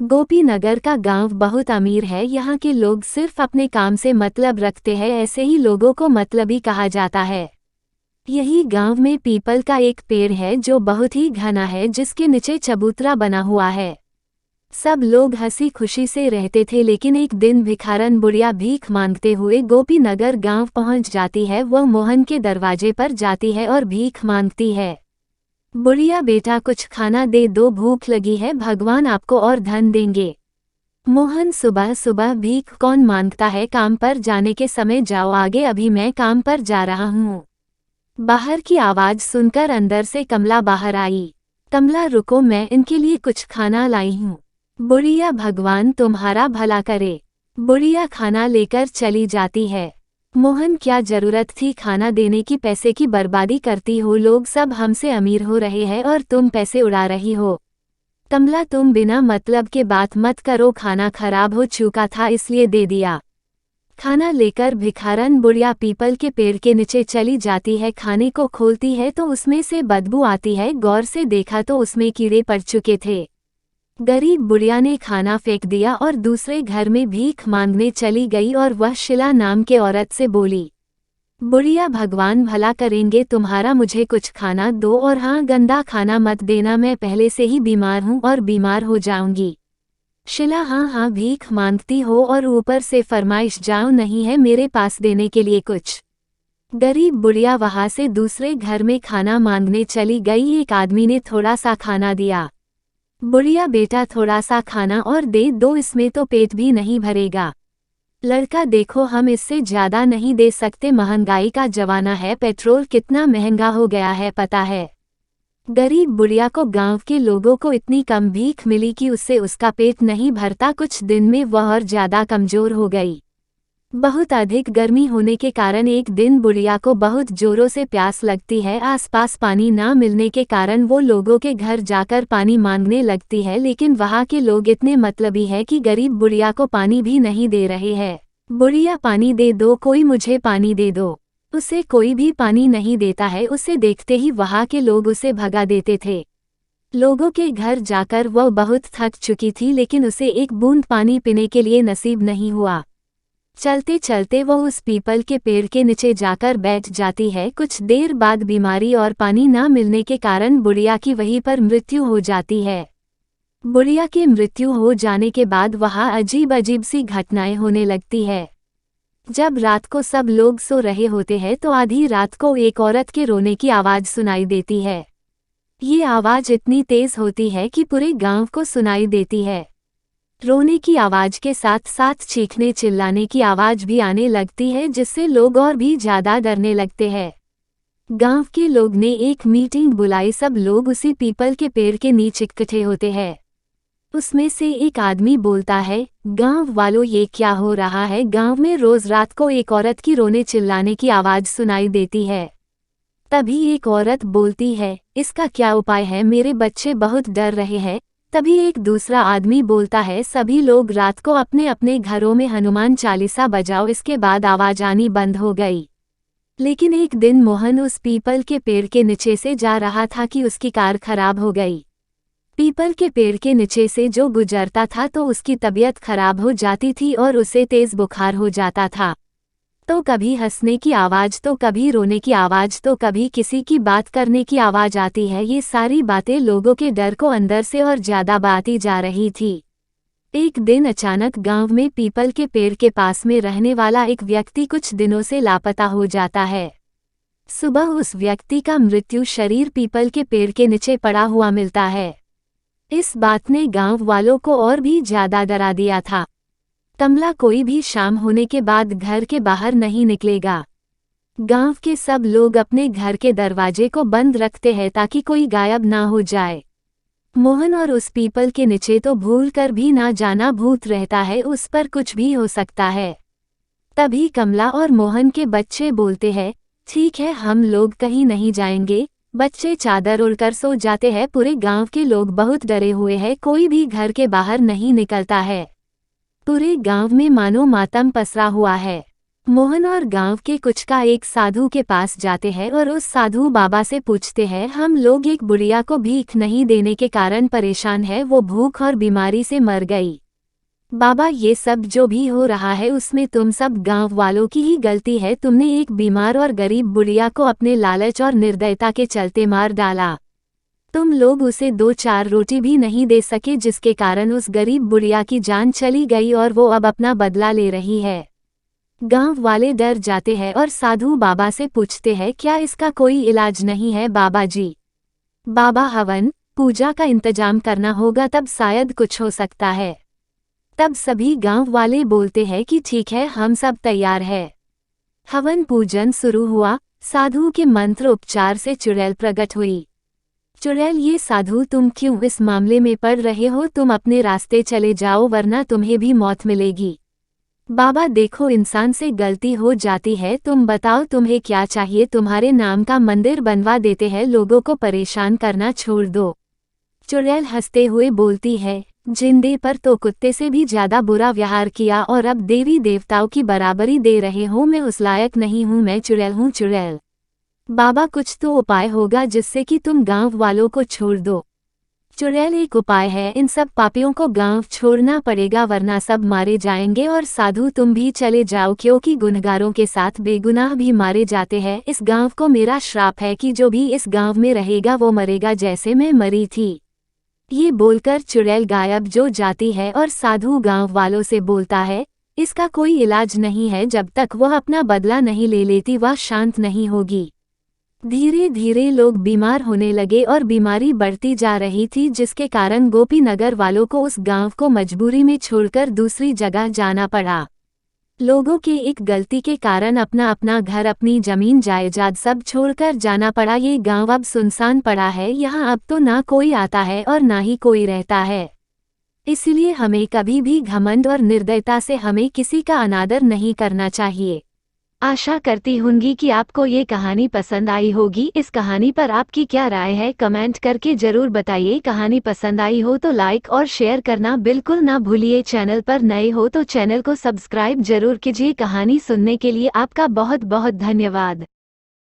गोपीनगर का गांव बहुत अमीर है। यहाँ के लोग सिर्फ अपने काम से मतलब रखते हैं, ऐसे ही लोगों को मतलबी कहा जाता है। यही गांव में पीपल का एक पेड़ है जो बहुत ही घना है, जिसके नीचे चबूतरा बना हुआ है। सब लोग हंसी खुशी से रहते थे, लेकिन एक दिन भिखारन बुढ़िया भीख मांगते हुए गोपीनगर गांव पहुंच जाती है। वह मोहन के दरवाजे पर जाती है और भीख मांगती है। बुढ़िया, बेटा कुछ खाना दे दो, भूख लगी है, भगवान आपको और धन देंगे। मोहन, सुबह सुबह भीख कौन मांगता है, काम पर जाने के समय जाओ आगे, अभी मैं काम पर जा रहा हूँ। बाहर की आवाज सुनकर अंदर से कमला बाहर आई। कमला रुको, मैं इनके लिए कुछ खाना लाई हूँ। बुढ़िया, भगवान तुम्हारा भला करे। बुढ़िया खाना लेकर चली जाती है। मोहन, क्या जरूरत थी खाना देने की, पैसे की बर्बादी करती हो, लोग सब हमसे अमीर हो रहे हैं और तुम पैसे उड़ा रही हो। कमला, तुम बिना मतलब के बात मत करो, खाना खराब हो चुका था इसलिए दे दिया। खाना लेकर भिखारन बुढ़िया पीपल के पेड़ के नीचे चली जाती है। खाने को खोलती है तो उसमें से बदबू आती है। गौर से देखा तो उसमें कीड़े पड़ चुके थे। गरीब बुढ़िया ने खाना फेंक दिया और दूसरे घर में भीख मांगने चली गई और वह शिला नाम के औरत से बोली, बुढ़िया भगवान भला करेंगे तुम्हारा, मुझे कुछ खाना दो और हाँ, गंदा खाना मत देना, मैं पहले से ही बीमार हूँ और बीमार हो जाऊंगी। शिला, हाँ हाँ भीख मांगती हो और ऊपर से फरमाइश जाओ, नहीं है मेरे पास देने के लिए कुछ। गरीब बुढ़िया वहां से दूसरे घर में खाना मांगने चली गई। एक आदमी ने थोड़ा सा खाना दिया। बुढ़िया, बेटा थोड़ा सा खाना और दे दो, इसमें तो पेट भी नहीं भरेगा। लड़का, देखो हम इससे ज्यादा नहीं दे सकते, महंगाई का जमाना है, पेट्रोल कितना महंगा हो गया है पता है। गरीब बुढ़िया को गांव के लोगों को इतनी कम भीख मिली कि उससे उसका पेट नहीं भरता। कुछ दिन में वह और ज्यादा कमजोर हो गई। बहुत अधिक गर्मी होने के कारण एक दिन बुढ़िया को बहुत जोरों से प्यास लगती है। आसपास पानी ना मिलने के कारण वो लोगों के घर जाकर पानी मांगने लगती है, लेकिन वहाँ के लोग इतने मतलबी है कि गरीब बुढ़िया को पानी भी नहीं दे रहे हैं। बुढ़िया, पानी दे दो, कोई मुझे पानी दे दो। उसे कोई भी पानी नहीं देता है। उसे देखते ही वहाँ के लोग उसे भगा देते थे। लोगों के घर जाकर वह बहुत थक चुकी थी, लेकिन उसे एक बूंद पानी पीने के लिए नसीब नहीं हुआ। चलते चलते वह उस पीपल के पेड़ के नीचे जाकर बैठ जाती है। कुछ देर बाद बीमारी और पानी न मिलने के कारण बुढ़िया की वहीं पर मृत्यु हो जाती है। बुढ़िया के मृत्यु हो जाने के बाद वहाँ अजीब अजीब सी घटनाएं होने लगती है। जब रात को सब लोग सो रहे होते हैं तो आधी रात को एक औरत के रोने की आवाज सुनाई देती है। ये आवाज इतनी तेज होती है कि पूरे गांव को सुनाई देती है। रोने की आवाज के साथ साथ चीखने चिल्लाने की आवाज भी आने लगती है, जिससे लोग और भी ज्यादा डरने लगते हैं। गांव के लोग ने एक मीटिंग बुलाई। सब लोग उसी पीपल के पेड़ के नीचे इकट्ठे होते हैं। उसमें से एक आदमी बोलता है, गांव वालों ये क्या हो रहा है, गांव में रोज रात को एक औरत की रोने चिल्लाने की आवाज सुनाई देती है। तभी एक औरत बोलती है, इसका क्या उपाय है, मेरे बच्चे बहुत डर रहे हैं। तभी एक दूसरा आदमी बोलता है, सभी लोग रात को अपने अपने घरों में हनुमान चालीसा बजाओ। इसके बाद आवाज आनी बंद हो गई। लेकिन एक दिन मोहन उस पीपल के पेड़ के नीचे से जा रहा था कि उसकी कार खराब हो गई। पीपल के पेड़ के नीचे से जो गुजरता था तो उसकी तबीयत खराब हो जाती थी और उसे तेज बुखार हो जाता था। तो कभी हंसने की आवाज, तो कभी रोने की आवाज, तो कभी किसी की बात करने की आवाज आती है। ये सारी बातें लोगों के डर को अंदर से और ज्यादा बढ़ाती जा रही थी। एक दिन अचानक गांव में पीपल के पेड़ के पास में रहने वाला एक व्यक्ति कुछ दिनों से लापता हो जाता है। सुबह उस व्यक्ति का मृत्यु शरीर पीपल के पेड़ के नीचे पड़ा हुआ मिलता है। इस बात ने गांव वालों को और भी ज्यादा डरा दिया था। कमला, कोई भी शाम होने के बाद घर के बाहर नहीं निकलेगा। गांव के सब लोग अपने घर के दरवाजे को बंद रखते हैं ताकि कोई गायब ना हो जाए। मोहन और उस पीपल के नीचे तो भूल कर भी ना जाना, भूत रहता है, उस पर कुछ भी हो सकता है। तभी कमला और मोहन के बच्चे बोलते हैं, ठीक है हम लोग कहीं नहीं जाएंगे। बच्चे चादर उड़कर सो जाते हैं। पूरे गांव के लोग बहुत डरे हुए हैं, कोई भी घर के बाहर नहीं निकलता है। पूरे गांव में मानो मातम पसरा हुआ है। मोहन और गांव के कुछ का एक साधु के पास जाते हैं और उस साधु बाबा से पूछते हैं, हम लोग एक बुढ़िया को भीख नहीं देने के कारण परेशान है, वो भूख और बीमारी से मर गई। बाबा, ये सब जो भी हो रहा है उसमें तुम सब गांव वालों की ही गलती है। तुमने एक बीमार और गरीब बुढ़िया को अपने लालच और निर्दयता के चलते मार डाला। तुम लोग उसे 2-4 रोटी भी नहीं दे सके, जिसके कारण उस गरीब बुढ़िया की जान चली गई और वो अब अपना बदला ले रही है। गांव वाले डर जाते हैं और साधु बाबा से पूछते हैं, क्या इसका कोई इलाज नहीं है बाबा जी? बाबा, हवन पूजा का इंतजाम करना होगा, तब शायद कुछ हो सकता है। तब सभी गांव वाले बोलते हैं कि ठीक है, हम सब तैयार है। हवन पूजन शुरू हुआ। साधु के मंत्र उपचार से चुड़ैल प्रकट हुई। चुड़ैल, ये साधु तुम क्यों इस मामले में पड़ रहे हो? तुम अपने रास्ते चले जाओ वरना तुम्हें भी मौत मिलेगी। बाबा, देखो इंसान से गलती हो जाती है, तुम बताओ तुम्हें क्या चाहिए? तुम्हारे नाम का मंदिर बनवा देते हैं, लोगों को परेशान करना छोड़ दो। चुड़ैल हंसते हुए बोलती है, जिंदे पर तो कुत्ते से भी ज्यादा बुरा व्यवहार किया और अब देवी देवताओं की बराबरी दे रहे हो। मैं उस लायक नहीं हूँ, मैं चुड़ैल हूँ चुड़ैल। बाबा, कुछ तो उपाय होगा जिससे कि तुम गांव वालों को छोड़ दो। चुड़ैल, एक उपाय है, इन सब पापियों को गांव छोड़ना पड़ेगा वरना सब मारे जाएंगे। और साधु तुम भी चले जाओ, क्योंकि गुनहगारों के साथ बेगुनाह भी मारे जाते हैं। इस गांव को मेरा श्राप है कि जो भी इस गांव में रहेगा वो मरेगा जैसे मैं मरी थी। ये बोलकर चुड़ैल गायब जो जाती है और साधु गांव वालों से बोलता है, इसका कोई इलाज नहीं है, जब तक वह अपना बदला नहीं ले लेती वह शांत नहीं होगी। धीरे धीरे लोग बीमार होने लगे और बीमारी बढ़ती जा रही थी, जिसके कारण गोपीनगर वालों को उस गांव को मजबूरी में छोड़कर दूसरी जगह जाना पड़ा। लोगों के एक गलती के कारण अपना अपना घर, अपनी जमीन जायदाद सब छोड़कर जाना पड़ा। ये गांव अब सुनसान पड़ा है, यहाँ अब तो ना कोई आता है और ना ही कोई रहता है। इसलिए हमें कभी भी घमंड और निर्दयता से हमें किसी का अनादर नहीं करना चाहिए। आशा करती हूँगी कि आपको ये कहानी पसंद आई होगी। इस कहानी पर आपकी क्या राय है, कमेंट करके जरूर बताइए। कहानी पसंद आई हो तो लाइक और शेयर करना बिल्कुल ना भूलिए। चैनल पर नए हो तो चैनल को सब्सक्राइब जरूर कीजिए। कहानी सुनने के लिए आपका बहुत बहुत धन्यवाद।